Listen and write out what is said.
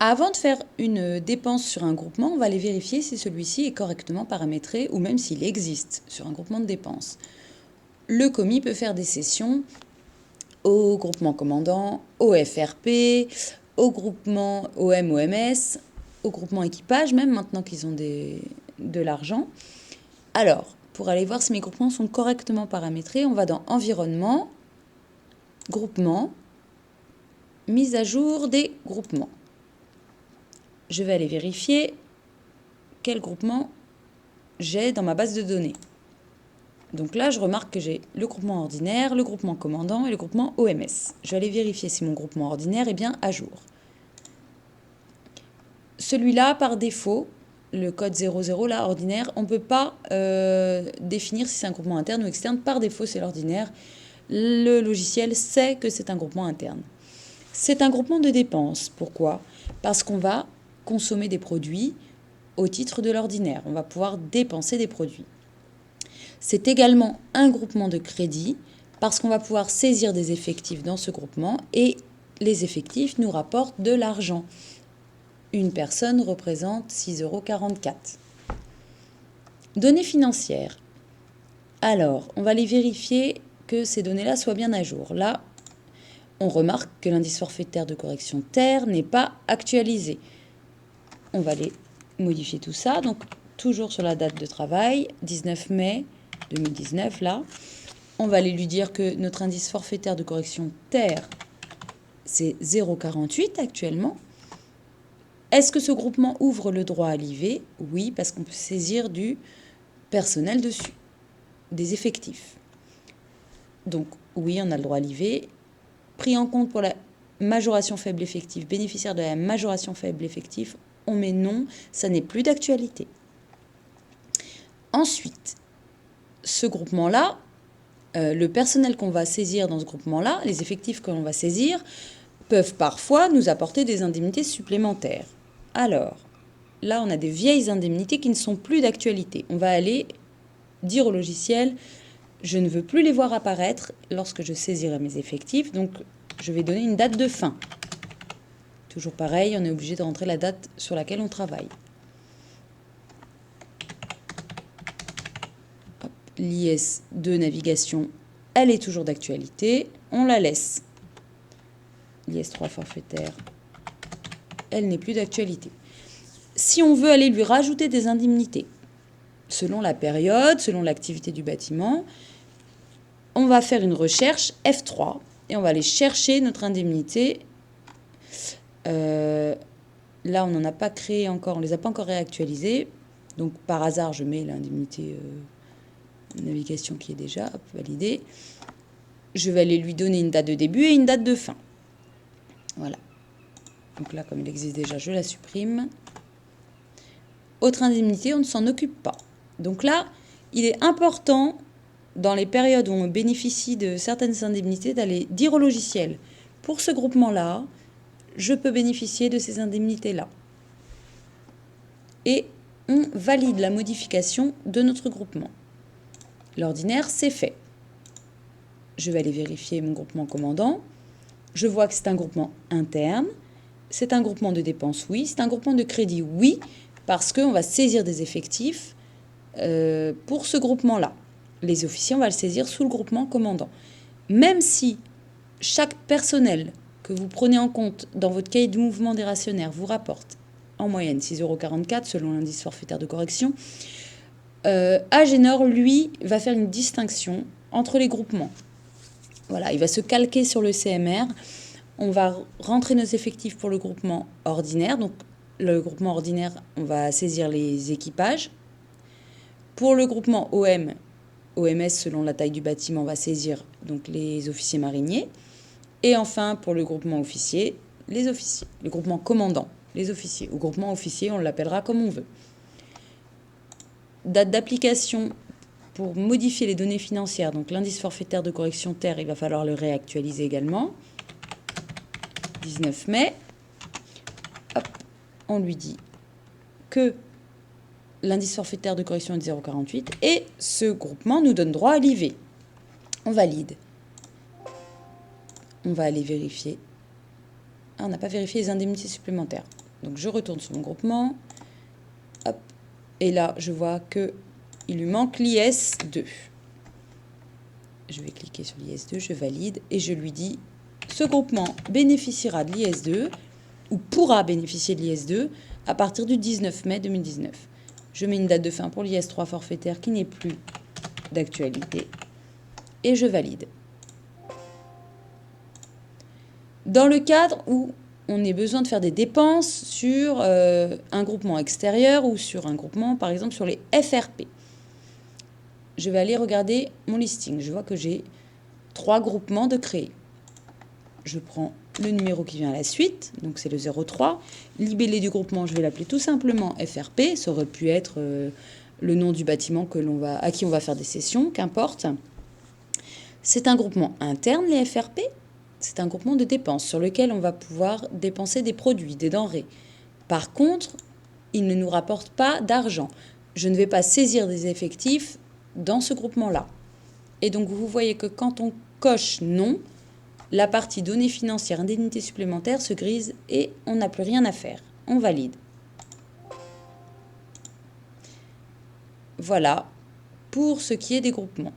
Avant de faire une dépense sur un groupement, on va aller vérifier si celui-ci est correctement paramétré ou même s'il existe sur un groupement de dépenses. Le commis peut faire des cessions au groupement commandant, au FRP, au groupement OM-OMS, au groupement équipage, même maintenant qu'ils ont de l'argent. Alors, pour aller voir si mes groupements sont correctement paramétrés, on va dans Environnement, Groupement, Mise à jour des groupements. Je vais aller vérifier quel groupement j'ai dans ma base de données. Donc là, je remarque que j'ai le groupement ordinaire, le groupement commandant et le groupement OMS. Je vais aller vérifier si mon groupement ordinaire est bien à jour. Celui-là, par défaut, le code 00, là, ordinaire, on ne peut pas définir si c'est un groupement interne ou externe. Par défaut, c'est l'ordinaire. Le logiciel sait que c'est un groupement interne. C'est un groupement de dépenses. Pourquoi? Parce qu'on va consommer des produits au titre de l'ordinaire. On va pouvoir dépenser des produits. C'est également un groupement de crédit parce qu'on va pouvoir saisir des effectifs dans ce groupement et les effectifs nous rapportent de l'argent. Une personne représente 6,44 €. Données financières. Alors, on va aller vérifier que ces données-là soient bien à jour. Là, on remarque que l'indice forfaitaire de correction terre n'est pas actualisé. On va aller modifier tout ça. Donc, toujours sur la date de travail, 19 mai 2019, là. On va aller lui dire que notre indice forfaitaire de correction terre, c'est 0,48 actuellement. Est-ce que ce groupement ouvre le droit à l'IV? Oui, parce qu'on peut saisir du personnel dessus, des effectifs. Donc, oui, on a le droit à l'IV. Pris en compte pour la majoration faible effective, bénéficiaire de la majoration faible effective, on met non, ça n'est plus d'actualité. Ensuite, ce groupement-là, le personnel qu'on va saisir dans ce groupement-là, les effectifs que l'on va saisir, peuvent parfois nous apporter des indemnités supplémentaires. Alors, là, on a des vieilles indemnités qui ne sont plus d'actualité. On va aller dire au logiciel, je ne veux plus les voir apparaître lorsque je saisirai mes effectifs, donc je vais donner une date de fin. Toujours pareil, on est obligé de rentrer la date sur laquelle on travaille. L'IS de navigation, elle est toujours d'actualité. On la laisse. L'IS 3 forfaitaire, elle n'est plus d'actualité. Si on veut aller lui rajouter des indemnités, selon la période, selon l'activité du bâtiment, on va faire une recherche F3 et on va aller chercher notre indemnité. Là, on n'en a pas créé encore, on ne les a pas encore réactualisés. Donc, par hasard, je mets l'indemnité navigation qui est déjà validée. Je vais aller lui donner une date de début et une date de fin. Voilà. Donc là, comme il existe déjà, je la supprime. Autre indemnité, on ne s'en occupe pas. Donc là, il est important, dans les périodes où on bénéficie de certaines indemnités, d'aller dire au logiciel, pour ce groupement-là, je peux bénéficier de ces indemnités-là. Et on valide la modification de notre groupement. L'ordinaire, c'est fait. Je vais aller vérifier mon groupement commandant. Je vois que c'est un groupement interne. C'est un groupement de dépenses, oui. C'est un groupement de crédit, oui, parce qu'on va saisir des effectifs pour ce groupement-là. Les officiers, on va le saisir sous le groupement commandant. Même si chaque personnel que vous prenez en compte dans votre cahier de mouvement des rationnaires vous rapporte en moyenne 6,44 € selon l'indice forfaitaire de correction, Agenor, lui, va faire une distinction entre les groupements. Voilà, il va se calquer sur le CMR. On va rentrer nos effectifs pour le groupement ordinaire. Donc, le groupement ordinaire, on va saisir les équipages. Pour le groupement OM, OMS, selon la taille du bâtiment, on va saisir donc les officiers mariniers. Et enfin, pour le groupement officier, les officiers. Le groupement commandant, les officiers. Ou groupement officier, on l'appellera comme on veut. Date d'application pour modifier les données financières. Donc l'indice forfaitaire de correction terre, il va falloir le réactualiser également. 19 mai. Hop, on lui dit que l'indice forfaitaire de correction est de 0,48 et ce groupement nous donne droit à l'IV. On valide. On va aller vérifier. Ah, on n'a pas vérifié les indemnités supplémentaires. Donc je retourne sur mon groupement. Hop. Et là, je vois qu'il lui manque l'IS2. Je vais cliquer sur l'IS2, je valide et je lui dis ce groupement bénéficiera de l'IS2 ou pourra bénéficier de l'IS2 à partir du 19 mai 2019. Je mets une date de fin pour l'IS3 forfaitaire qui n'est plus d'actualité et je valide. Dans le cadre où on ait besoin de faire des dépenses sur un groupement extérieur ou sur un groupement, par exemple, sur les FRP. Je vais aller regarder mon listing. Je vois que j'ai 3 groupements de créer. Je prends le numéro qui vient à la suite, donc c'est le 03. Libellé du groupement, je vais l'appeler tout simplement FRP. Ça aurait pu être le nom du bâtiment à qui on va faire des sessions, qu'importe. C'est un groupement interne, les FRP. C'est un groupement de dépenses sur lequel on va pouvoir dépenser des produits, des denrées. Par contre, il ne nous rapporte pas d'argent. Je ne vais pas saisir des effectifs dans ce groupement-là. Et donc, vous voyez que quand on coche non, la partie données financières, indemnités supplémentaires se grise et on n'a plus rien à faire. On valide. Voilà pour ce qui est des groupements.